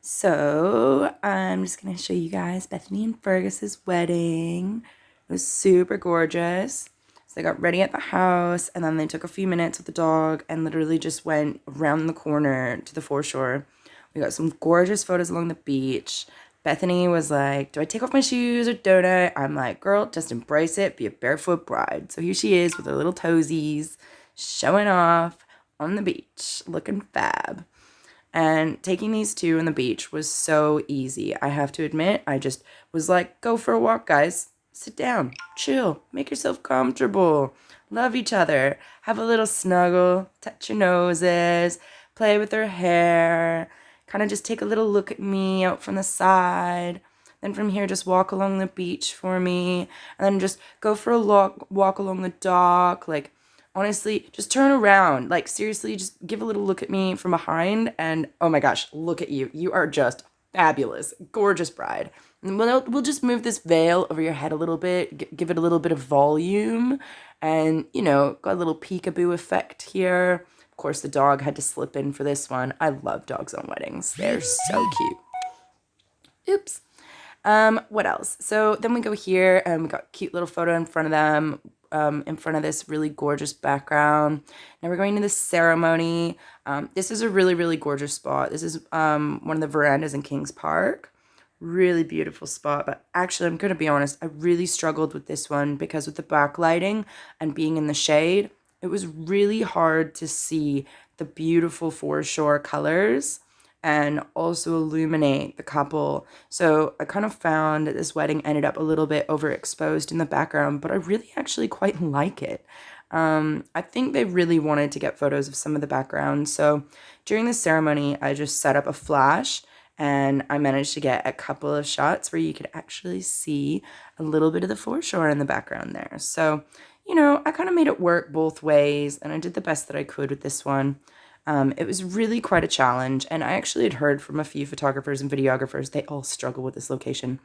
So I'm just gonna show you guys Bethany and Fergus's wedding. It was super gorgeous. So they got ready at the house and then they took a few minutes with the dog and literally just went around the corner to the foreshore. We got some gorgeous photos along the beach. Bethany was like, do I take off my shoes or don't I? I'm like, girl, just embrace it. Be a barefoot bride. So here she is with her little toesies showing off on the beach, looking fab. And taking these two on the beach was so easy. I have to admit, I just was like, go for a walk, guys. Sit down, chill, make yourself comfortable, love each other, have a little snuggle, touch your noses, play with her hair, kind of just take a little look at me out from the side. Then from here, just walk along the beach for me, and then just go for a walk along the dock, like honestly, just turn around. Like, seriously, just give a little look at me from behind. And oh my gosh, look at you. You are just fabulous. Gorgeous bride. And we'll just move this veil over your head a little bit, give it a little bit of volume. And, got a little peekaboo effect here. Of course, the dog had to slip in for this one. I love dogs on weddings. They're so cute. Oops. What else? So then we go here and we got a cute little photo in front of them, in front of this really gorgeous background. Now we're going to the ceremony. This is a really, really gorgeous spot. This is one of the verandas in Kings Park. Really beautiful spot. But actually, I'm going to be honest, I really struggled with this one because with the backlighting and being in the shade, it was really hard to see the beautiful foreshore colors and also illuminate the couple. So I kind of found that this wedding ended up a little bit overexposed in the background, but I really actually quite like it. I think they really wanted to get photos of some of the background. So during the ceremony, I just set up a flash and I managed to get a couple of shots where you could actually see a little bit of the foreshore in the background there. So, I kind of made it work both ways and I did the best that I could with this one. It was really quite a challenge, and I actually had heard from a few photographers and videographers, they all struggle with this location.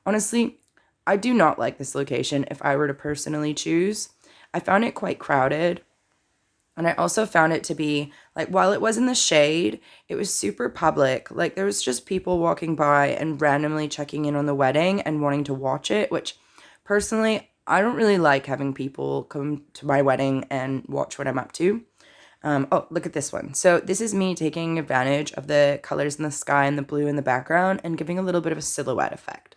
Honestly, I do not like this location if I were to personally choose. I found it quite crowded, and I also found it to be, like, while it was in the shade, it was super public. Like, there was just people walking by and randomly checking in on the wedding and wanting to watch it, which, personally, I don't really like having people come to my wedding and watch what I'm up to. Oh, look at this one. So this is me taking advantage of the colors in the sky and the blue in the background and giving a little bit of a silhouette effect.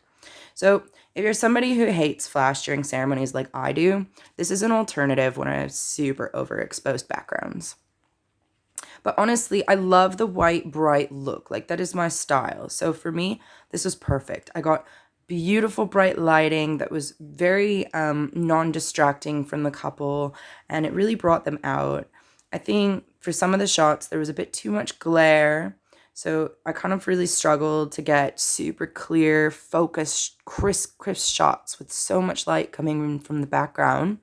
So if you're somebody who hates flash during ceremonies like I do, this is an alternative when I have super overexposed backgrounds. But honestly, I love the white, bright look. Like, that is my style. So for me, this was perfect. I got beautiful, bright lighting that was very non-distracting from the couple, and it really brought them out. I think for some of the shots, there was a bit too much glare. So I kind of really struggled to get super clear, focused, crisp shots with so much light coming in from the background.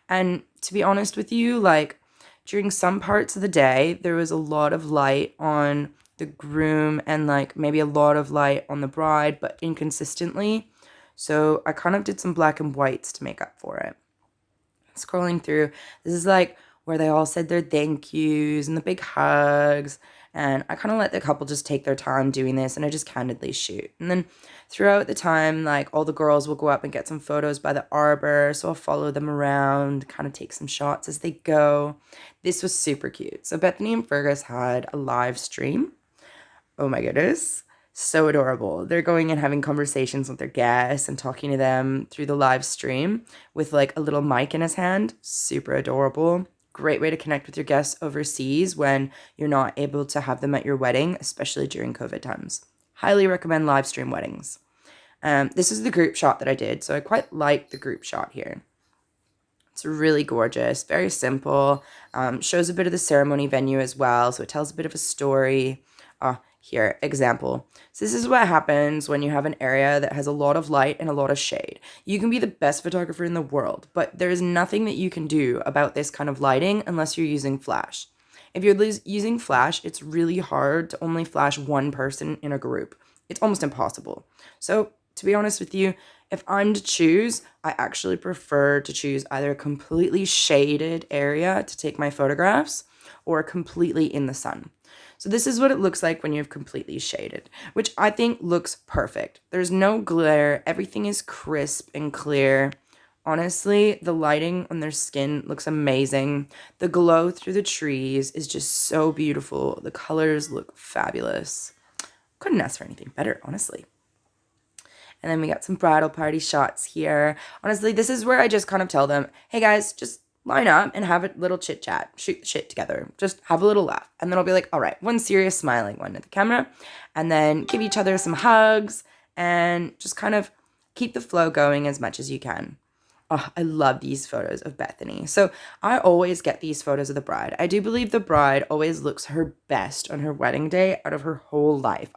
And to be honest with you, like, during some parts of the day, there was a lot of light on the groom and like maybe a lot of light on the bride, but inconsistently. So I kind of did some black and whites to make up for it. Scrolling through, this is like where they all said their thank yous and the big hugs. And I kind of let the couple just take their time doing this and I just candidly shoot. And then throughout the time, like, all the girls will go up and get some photos by the arbor. So I'll follow them around, kind of take some shots as they go. This was super cute. So Bethany and Fergus had a live stream. Oh my goodness. So adorable. They're going and having conversations with their guests and talking to them through the live stream with like a little mic in his hand. Super adorable. Great way to connect with your guests overseas when you're not able to have them at your wedding, especially during COVID times. Highly recommend live stream weddings. This is the group shot that I did, so I quite like the group shot here. It's really gorgeous, very simple, shows a bit of the ceremony venue as well, so it tells a bit of a story. Here, example. So this is what happens when you have an area that has a lot of light and a lot of shade. You can be the best photographer in the world, but there is nothing that you can do about this kind of lighting unless you're using flash. If you're using flash, it's really hard to only flash one person in a group. It's almost impossible. So to be honest with you, if I'm to choose, I actually prefer to choose either a completely shaded area to take my photographs or completely in the sun. So this is what it looks like when you've completely shaded, which I think looks perfect. There's no glare. Everything is crisp and clear. Honestly, the lighting on their skin looks amazing. The glow through the trees is just so beautiful. The colors look fabulous. Couldn't ask for anything better, honestly. And then we got some bridal party shots here. Honestly, this is where I just kind of tell them, hey guys, just line up and have a little chit chat, shoot the shit together, just have a little laugh. And then I'll be like, all right, one serious smiling one at the camera, and then give each other some hugs and just kind of keep the flow going as much as you can. Oh, I love these photos of Bethany. So I always get these photos of the bride. I do believe the bride always looks her best on her wedding day out of her whole life.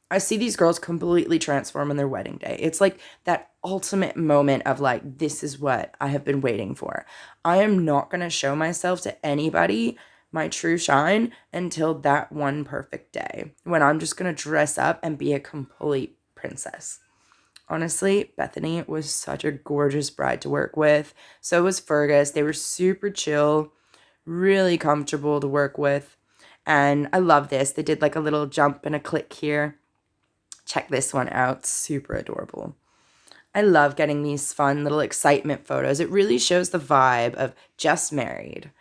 I see these girls completely transform on their wedding day. It's like that ultimate moment of like, this is what I have been waiting for. I am not going to show myself to anybody, my true shine, until that one perfect day when I'm just going to dress up and be a complete princess. Honestly, Bethany was such a gorgeous bride to work with. So was Fergus. They were super chill, really comfortable to work with. And I love this. They did like a little jump and a click here. Check this one out. Super adorable. I love getting these fun little excitement photos. It really shows the vibe of just married.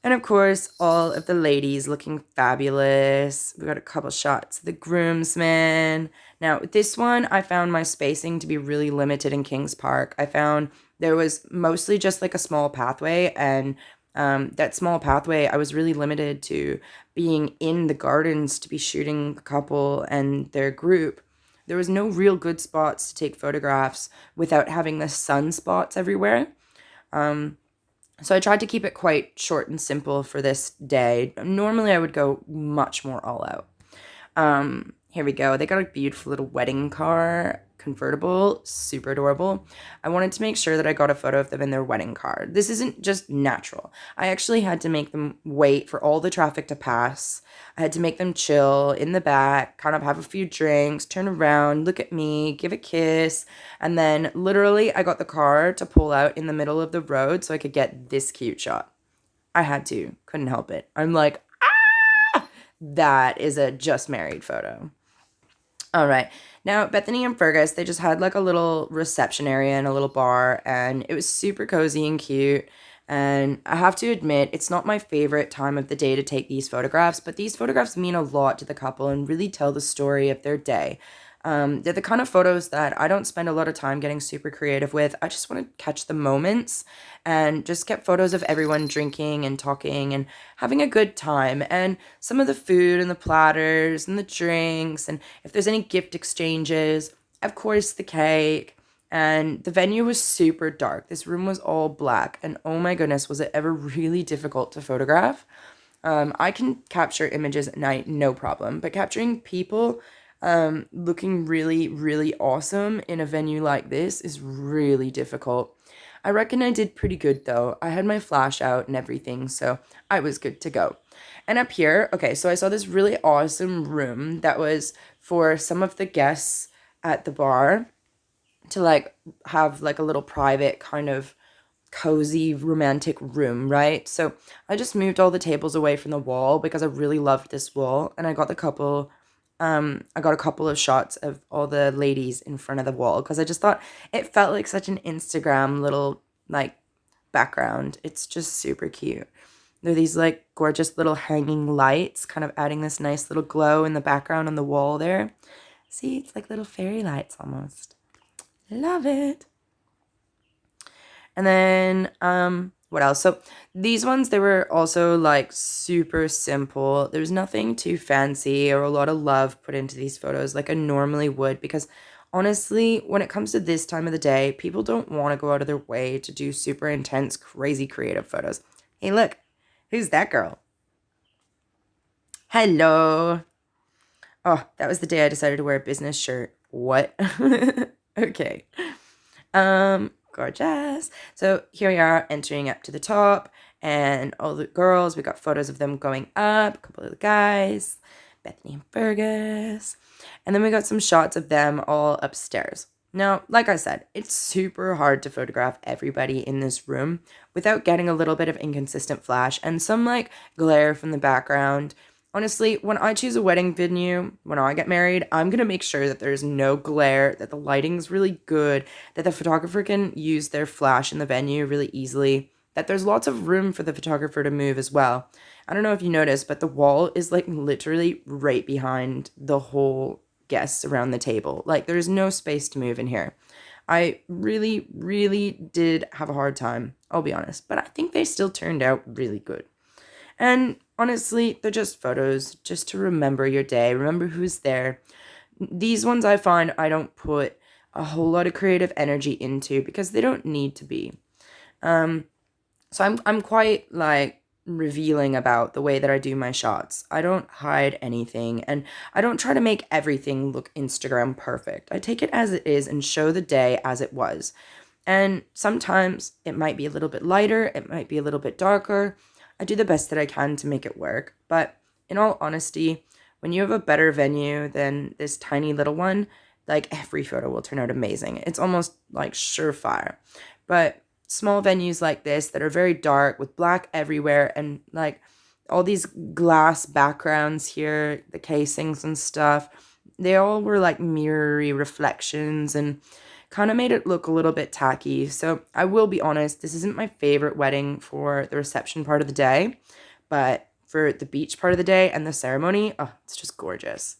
And of course, all of the ladies looking fabulous. We got a couple shots of the groomsmen. Now, this one, I found my spacing to be really limited in Kings Park. I found there was mostly just like a small pathway, and that small pathway, I was really limited to being in the gardens to be shooting the couple and their group. There was no real good spots to take photographs without having the sunspots everywhere. So I tried to keep it quite short and simple for this day. Normally I would go much more all out. Here we go. They got a beautiful little wedding car, convertible, super adorable. I wanted to make sure that I got a photo of them in their wedding car. This isn't just natural. I actually had to make them wait for all the traffic to pass. I had to make them chill in the back, kind of have a few drinks, turn around, look at me, give a kiss, and then literally I got the car to pull out in the middle of the road so I could get this cute shot. I had to, couldn't help it. I'm like, that is a just married photo. All right. Now, Bethany and Fergus, they just had like a little reception area and a little bar, and it was super cozy and cute. And I have to admit, it's not my favorite time of the day to take these photographs, but these photographs mean a lot to the couple and really tell the story of their day. They're the kind of photos that I don't spend a lot of time getting super creative with. I just want to catch the moments and just get photos of everyone drinking and talking and having a good time. And some of the food and the platters and the drinks, and if there's any gift exchanges, of course, the cake. And the venue was super dark. This room was all black. And oh my goodness, was it ever really difficult to photograph? I can capture images at night, no problem. But capturing people looking really, really awesome in a venue like this is really difficult. I reckon I did pretty good though. I had my flash out and everything, so I was good to go. And up here, okay, so I saw this really awesome room that was for some of the guests at the bar to like have like a little private kind of cozy romantic room, right? So I just moved all the tables away from the wall because I really loved this wall, and I got a couple of shots of all the ladies in front of the wall because I just thought it felt like such an Instagram little like background. It's just super cute. There are these like gorgeous little hanging lights kind of adding this nice little glow in the background on the wall there. See, it's like little fairy lights almost. Love it. And then what else? So these ones, they were also like super simple. There was nothing too fancy or a lot of love put into these photos like I normally would, because honestly, when it comes to this time of the day, people don't want to go out of their way to do super intense, crazy creative photos. Hey, look, who's that girl? Hello. Oh, that was the day I decided to wear a business shirt. What? Okay. Gorgeous. So here we are entering up to the top, and all the girls, we got photos of them going up, a couple of the guys, Bethany and Fergus, and then we got some shots of them all upstairs. Now, like I said, it's super hard to photograph everybody in this room without getting a little bit of inconsistent flash and some like glare from the background. Honestly, when I choose a wedding venue, when I get married, I'm going to make sure that there's no glare, that the lighting's really good, that the photographer can use their flash in the venue really easily, that there's lots of room for the photographer to move as well. I don't know if you noticed, but the wall is like literally right behind the whole guests around the table. Like, there's no space to move in here. I really, really did have a hard time, I'll be honest, but I think they still turned out really good. And honestly, they're just photos, just to remember your day, remember who's there. These ones I find I don't put a whole lot of creative energy into because they don't need to be. So I'm quite like revealing about the way that I do my shots. I don't hide anything and I don't try to make everything look Instagram perfect. I take it as it is and show the day as it was. And sometimes it might be a little bit lighter, it might be a little bit darker. I do the best that I can to make it work. But in all honesty, when you have a better venue than this tiny little one, like every photo will turn out amazing. It's almost like surefire. But small venues like this that are very dark with black everywhere and like all these glass backgrounds here, the casings and stuff, they all were like mirrory reflections and kind of made it look a little bit tacky. So I will be honest, this isn't my favorite wedding for the reception part of the day, but for the beach part of the day and the ceremony, oh, it's just gorgeous.